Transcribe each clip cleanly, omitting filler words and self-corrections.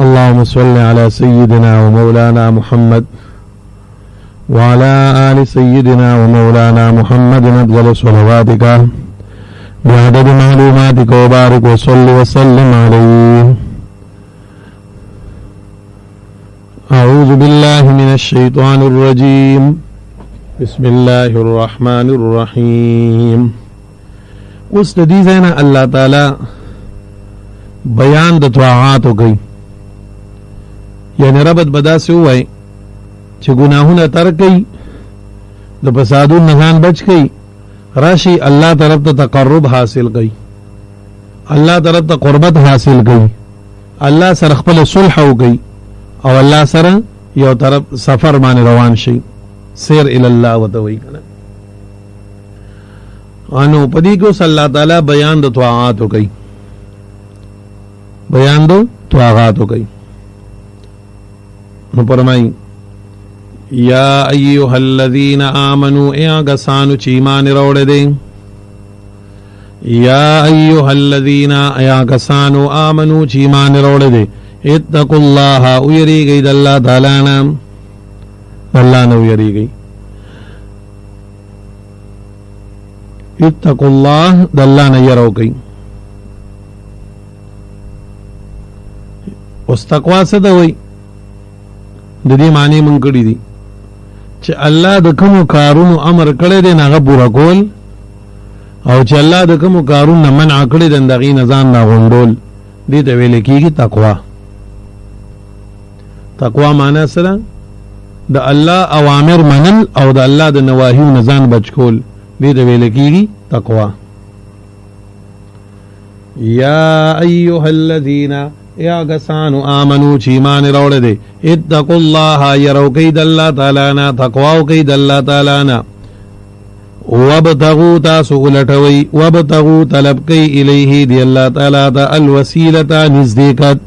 اللهم صل على سيدنا ومولانا محمد وعلى آل سيدنا ومولانا محمد أفضل صلواتك بعدد معلوماتك وبارك وصل وسلم عليه. أعوذ بالله من الشيطان الرجيم. بسم الله الرحمن الرحيم. استدی زینا اللہ تعالی بیان د طاعات کوي، یعنی ربط بدا سے ہوئے چې گناہونه ترک کئی، د فسادون نزان بچ کئی، راشی اللہ طرف تا تقرب حاصل کئی، اللہ طرف تا قربت حاصل کئی، اللہ سر خپل صلح ہو گئی، او اللہ سر یو طرف سفر مان روان شي، سیر الاللہ وتوئی کنا انو پدی کو صلی اللہ تعالی بیان دو طاعات ہو گئی، بیان دو طاعات ہو گئی. نو فرمائی یا ایوہ الذین آمنوا، اے آگسانو چی ایمان روڑے دے، یا ایوہ الذین، اے آگسانو آمنوا چی ایمان روڑے دے، اتقوا اللہ، اویری گئی داللہ تعالینا، اللہ نے اویری گئی، اتقوا اللہ داللہ نے یرو گئی. اس تقوی سے دوئی دی معنی من کړی دي چې الله د کوم کارونو امر کړی دی نه پورا کول، او چې الله د کوم کارونو منع کړی دی دغې نه ځان نه غونډول، دې ته ویل کېږي تقوا. تقوا معنی سره د الله اوامر منل او د الله د نواهیو نه ځان بچ کول، دې ته ویل کېږي تقوا. یا ایها الذین، یا گسانو آمنو چی ایمان روڑے دے، اتقوا اللہ، یرو قید اللہ تعالینا، تقواو قید اللہ تعالینا، وابتغو تاسو غلطوی، وابتغو طلب کی الیہ دی اللہ تعالی تا الوسیلتا نزدیکت،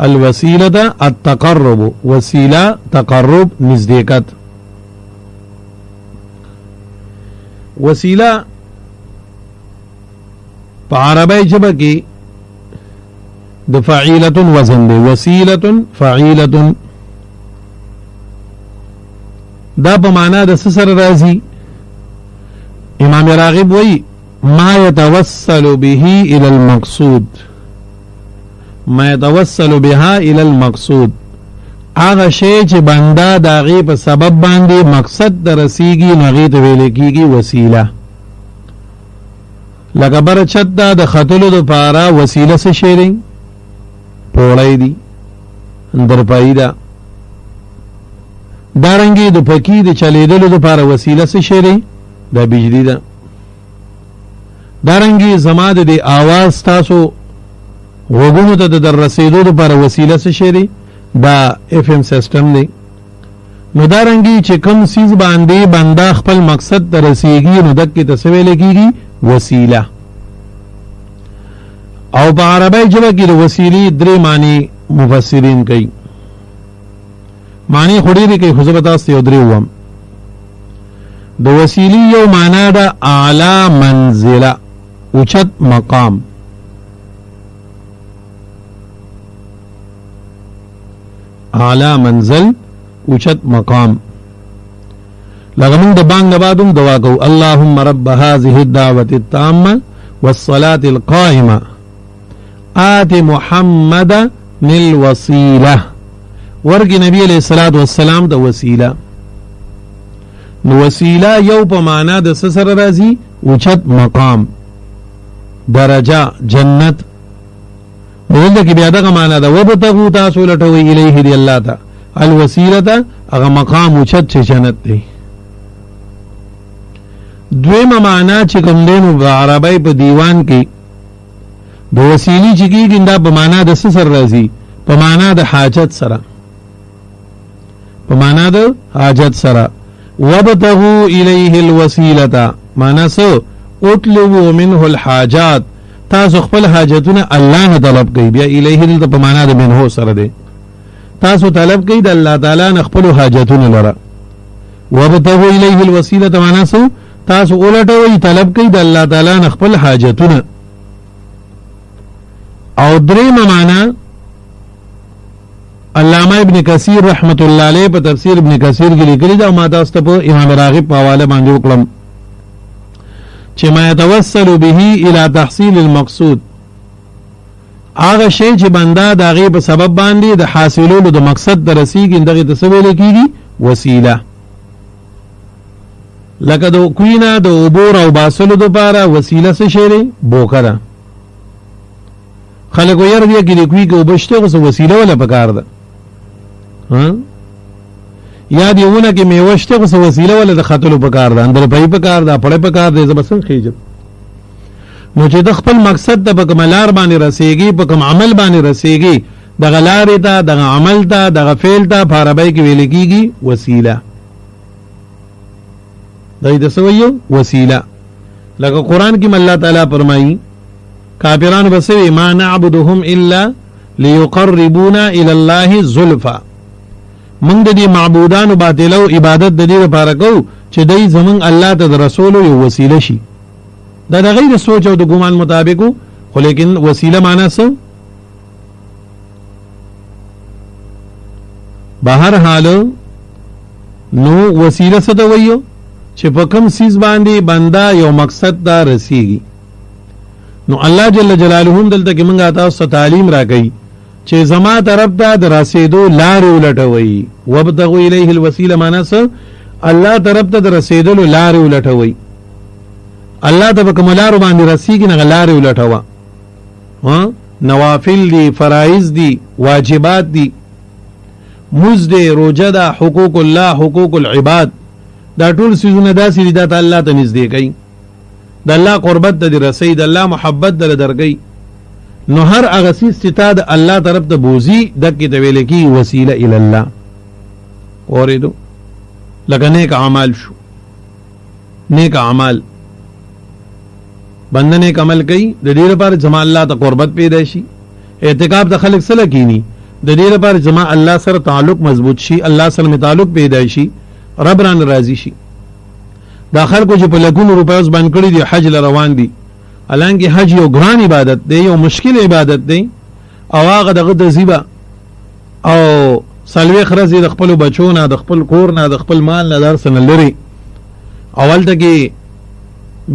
الوسیلتا التقرب، وسیلہ تقرب نزدیکت. وسیلہ پا عربی جبہ کی د فعیلۃ وزن دے، وسیلۃ فعیلۃ، دا پا معنی دا سسر رازی. امام راغب وی ما يتوسل به الى المقصود، ما يتوسل بها الى المقصود، آغا شے چھ بندہ داغی پا سبب باندے مقصد دا رسیگی نغیت ویلکیگی وسیلہ. لکا برچت دا خطلو دا پارا وسیلہ سے شیریں پوڑائی دی اندر پائی دا، دارنگی دو پکی دا چلی دلو دا پارا وسیلہ سے شیرے دا بجلی دا، دارنگی زماد دے آواز تاسو غوگونو تا در رسیدو دا پارا وسیلہ سے شیرے دا FM سسٹم دے. نو دارنگی چه کم سیز باندے بندہ خپل مقصد تا رسیگی نو دک کی تصویل کی گی وسیلہ. او پا عربی جبہ کی دا وسیلی درے معنی مفسرین کئی، معنی خوڑی دی کئی خزبتاستی او درے ہوام. دا وسیلی یو معنی دا اعلی منزلہ، اچت مقام، اعلی منزل اچت مقام. لغمن دا بانگ نبادم دعا کو اللہم رب هذه الدعوة التامة والصلاة القائمة آت محمد نل وسیلہ، ورگی نبی علیہ السلام دا وسیلہ. نو وسیلہ یو پا معنی دا سسر رازی اچت مقام، درجہ، جنت. نو کی بیادہ کا معنی دا وبتغو تاسو لٹوئی الیہ دی اللہ تا الوسیلہ تا اگا مقام اچت چھ جنت دی. دویم معنی چکم دینو عربی پا دیوان کی دو وسیلی چکی گندا پمانا دا سسر رازی پمانا دا حاجت سرا، پمانا دا حاجت سرا. وابتغو الیہ الوسیلتا مانا سو اطلبو منہ الحاجات، تاسو خپل حاجتون اللہ نے طلب کئی، بیا الیہ دلتا پمانا دا منہو سر دے، تاسو طلب کئی دا اللہ تعالی نخپل حاجتون لرا. وابتغو الیہ الوسیلتا مانا سو تاسو اولٹوئی طلب کئی دا اللہ تعالی نخپل حاجتون. او دریم معنی علامہ ابن کثیر رحمت الله علیه په تفسیر ابن کثیر کې لیکلی دا ما تاسو ته په امام راغب په حواله باندې وکړم چې ما يتوسل به الى تحصيل المقصود هغه شی چې بنده د هغې په سبب باندې د حاصلولو د مقصد ته رسیږي دغې ته څه ویلی کېږي وسیله لکه د کوی نه د اوبو راوباسلو دپاره وسیله څه شی دی بوکه ده خلک ویل دی کې د کوی کې اوبه شته خو څه وسیله وله پکار ده یا د ونه کې میوه شته خو څه وسیله وله د ختلو پکار ده اندر پی پکار ده پړی پکار دی زه به څنګه خېږم نو چې د خپل مقصد ته په کومه لار باندې رسېږي په کوم عمل باندې رسېږي دغه لارې ته دغه عمل ته دغه فعل ته په عربۍ کې ویل کېږي وسیله دای د څه ویو وسیله لکه قرآن کې الله تعالی فرمایي کافرانو به څه ما نعبدهم الا ليقربونا الى الله زلفا موږ د دې معبودانو باطلو عبادت د دې لپاره کوو چې دوی زمونږ الله ته د رسولو یو وسیله شي دا د غیر سوچ او د ګمان مطابق خو لیکن وسیله معنا څه بهر حال نو وسیله څه ته وایو چې په کوم سیز باندې بنده یو مقصد ته رسیږي نو الله جل جلاله دلته کې موږ تاسو ته تعلیم راکړي چې زما طرف ته د رسیدو لارې ولټوي وابتغوا الیه الوسیله معنا څه الله طرف ته د رسیدلو لارې ولټوي الله ته په کوم لارو باندې رسیږي نه لارې ولټوه نوافل دي فرایض دي واجبات دي مزد روجه ده حقوق الله حقوق العباد دا ټول سيزونه داسې دي دا الله ته نږدې کوي د الله قربت د رسي د الله محبت د درګي نو هر هغه سیس چې تا د الله طرف ته بوزي دکې ته ویل کی وسیله الی الله اوریدو لکه نیک اعمال شو نیک اعمال بنده نیک عمل کوي د دې لپاره جما الله ته قربت پیدا شي اعتکاف د خلق سره کینی د دې لپاره جما الله سره تعلق مضبوط شي الله سره تعلق پیدا شي رب ران راضي شي دا خلکو چې په لګونو روپیو اوس باندې کړی دي حج روان دي الانکه حج یو ګران عبادت دی یو مشکل عبادت دی او هغه دغه د زیبا او سلوي خرزي د خپل بچو نه د خپل کور نه د خپل مال نه درسنه لري اول ته کې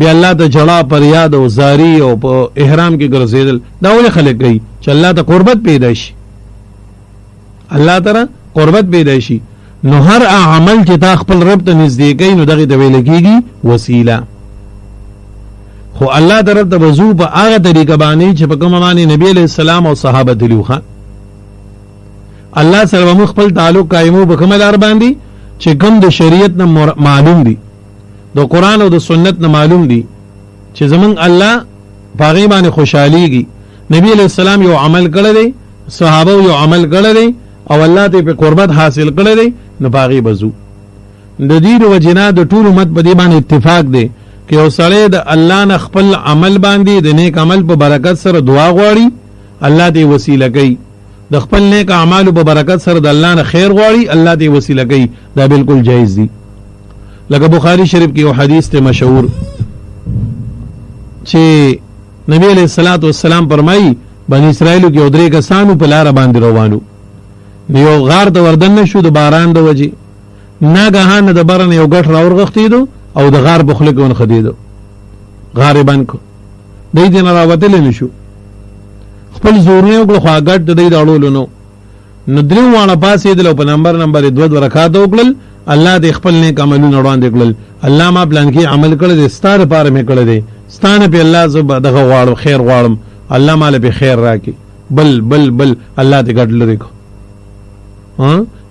بیا الله ته جړه پر یاد او زاری او په احرام کې ګرځیدل دا ولې خلک کوي چې الله ته قربت پیدا شي الله تعالی قربت پیدا شي نو هر عمل چې تا خپل رب ته نږدې کوي نو دغه ته ویل کېږي وسیله خو الله طرف ته وضو په هغه طریقه باندې چې په کومه باندې نبی علیہ السلام او صحابه دلوخه الله سره مو خپل تعلق قائمو په کومه لار باندې چې کوم د شریعت نه معلوم دي د قران او د سنت نه معلوم دي چې زمون الله پاغي باندې خوشاليږي نبی علیہ السلام یو عمل کړی دی صحابه یو عمل کړی دی او الله ته په قربت حاصل کړی دی نو پاغي بزو د دې وجنا د ټول امت په دې باندې اتفاق دی کہ او سړی د الله نه خپل عمل باندې د نیک عمل په برکت سره دعا غواړي الله دې وسیله کوي د خپل نیک اعمال په برکت سره د الله نه خیر غواړي الله دې وسیله کوي دا بالکل جایز دي لکه بخاری شریف کې یو حدیث ته مشهور چې نبی علیہ الصلوۃ والسلام فرمایي بنی اسرائیل کې درې کسانو په لار باندې روانو یو غار ته وردن شو د باران د وجې ناګهانه د باران یو غټ راورغختیدو او د غار په خله کې ون خدیدو غار باندې کو دې دین راوتل نشو خپل زور نه وکړو خو غټ د دې اړولو نو درې وانه پاسې د په نمبر 2 رکعات وکړل الله دې خپل نیک عملونه وړاندې کړل الله ما پلان کې عمل کړل دې ستاره پاره مې کړل دې ستانه په الله زب دغه غواړم خیر غواړم الله مال به خیر راکې بل الله دې ګډ لري کو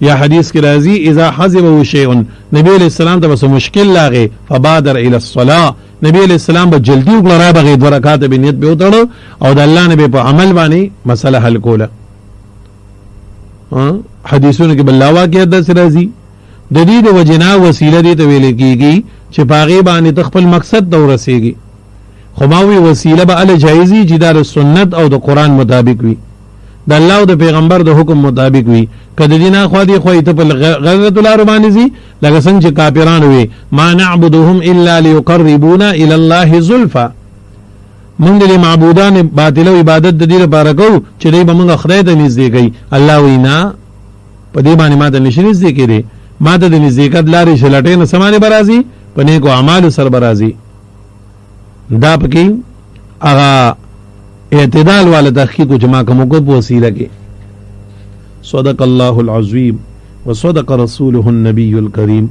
یا حدیث کې راځي اذا حزبه شيء نبی علیہ السلام ته بس مشکل لاغه فبادر الى الصلاه نبی علیہ السلام به جلدی وکړه را بغي 2 رکعات به نیت به وتړو او د الله نبی په عمل باندې مسله حل کوله حدیثونه کې بل واقعیت د راځي د دې د وجنا وسیله دې ته ویل کېږي چې پاغي باندې خپل مقصد ته ورسیږي خو ماوي وسیله به ال جایزي چې د سنت او د قران مطابق وي د الله او د پیغمبر د حکم مطابق وي کله دینه خو دې خو ته په غلط لار باندې زی لکه څنګه چې کافرانو وي ما نعبدهم الا ليقربونا الى الله زلفا موږ د معبودان باطل او عبادت د دې لپاره کوو چې دوی به موږ خدای ته نږدې کوي الله وینا په دې باندې ما ته نشي نږدې کېدی، ما ته د نزدېکت لارې شلټې نه سمانې به راځي، په نیکو اعمالو سره به راځي. دا پکې هغه اعتدال والا تحقیق چې ما کوم کو په وسیله کې. صدق الله العظیم وصدق رسوله النبي الكريم.